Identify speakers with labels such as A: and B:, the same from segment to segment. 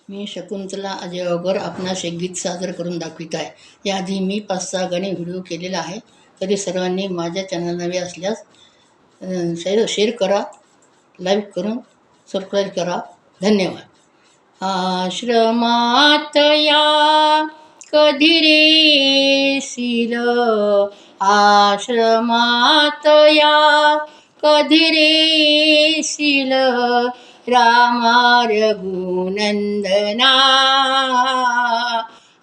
A: मी शकुंतला अजयगर आपणास एक गीत सादर करून दाखवित आहे. याआधी मी 5-6 गाणे व्हिडिओ केलेला आहे. तरी सर्वांनी माझ्या चॅनल नवे असल्यास शेअर करा, लाईक करून सबस्क्राईब करा. धन्यवाद. आश्रमात या कधी रेशील, आश्रमात या कधी रेशील, रामा रघुनंदना,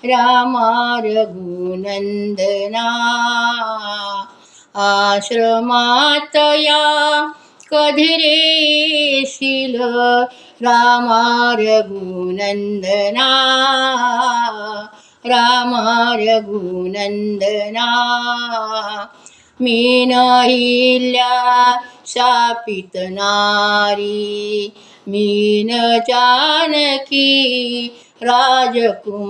A: रामा रघुनंदना. आश्रमात या कधी रेशील, रामा रघुनंदना, रामा रघुनंदना. मीन अहिल्या शापित नारी, मीन जानकी राजकुमारी.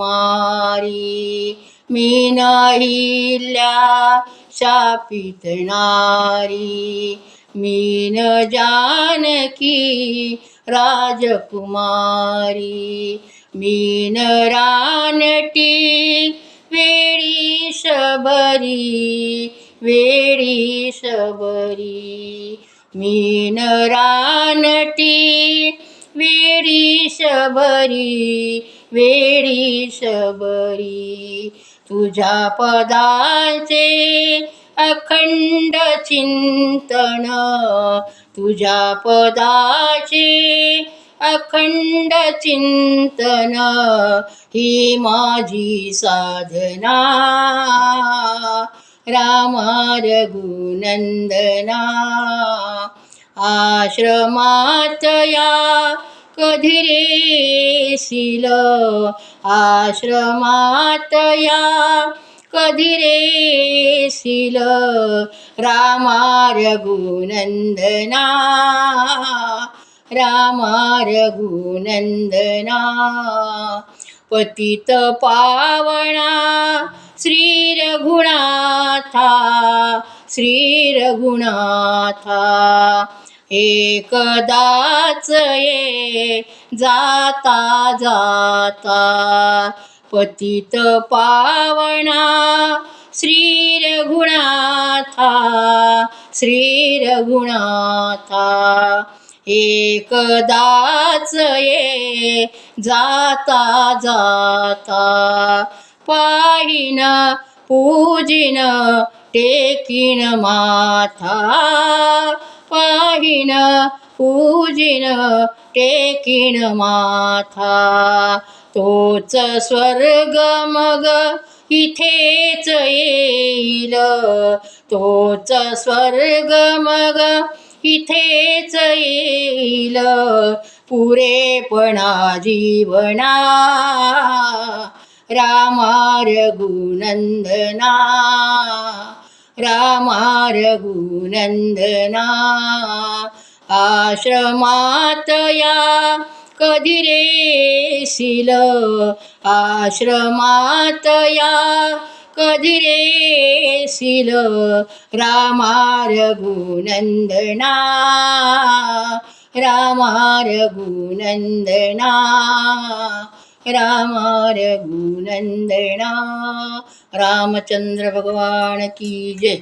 A: मीन अहिल्या शापित नारी, मीन जानकी राजकुमारी. मीन रानटी वेळी शबरी, वेळी शबरी. मीन रानटी वेळी शबरी, वेळी शबरी. तुझ्या पदांचे अखंड चिंतन, तुझ्या पदाचे अखंड चिंतन, ही माझी साधना, रामा रघुनंदना. आश्रमात या कधी रेशील, आश्रमात या कधी रेशील, रामा रघुनंदना, रामा रघुनंदना. पतित पावना श्री रघुनाथा, श्री रघुनाथा. एकदाच ये जाता जाता, पतित पावना श्री रघुनाथा, श्री रघुनाथा. एकदाच ये जाता जाता, पाहिन पूजिन टेकीन माथा, पाहिन पूजिन टेकीन माथा. तोच स्वर्ग मग इथेच येईल, तोच स्वर्ग मग इथेच येईल, पुरेपणा जीवना, रामा रघुनंदना, रामा रघुनंदना. आश्रमात या कधी रेशील, आश्रमात या कधी रेशील, रामा रघुनंदना, रामा रघुनंदना, रामा रघुनंदना. रामचंद्र भगवान की जय.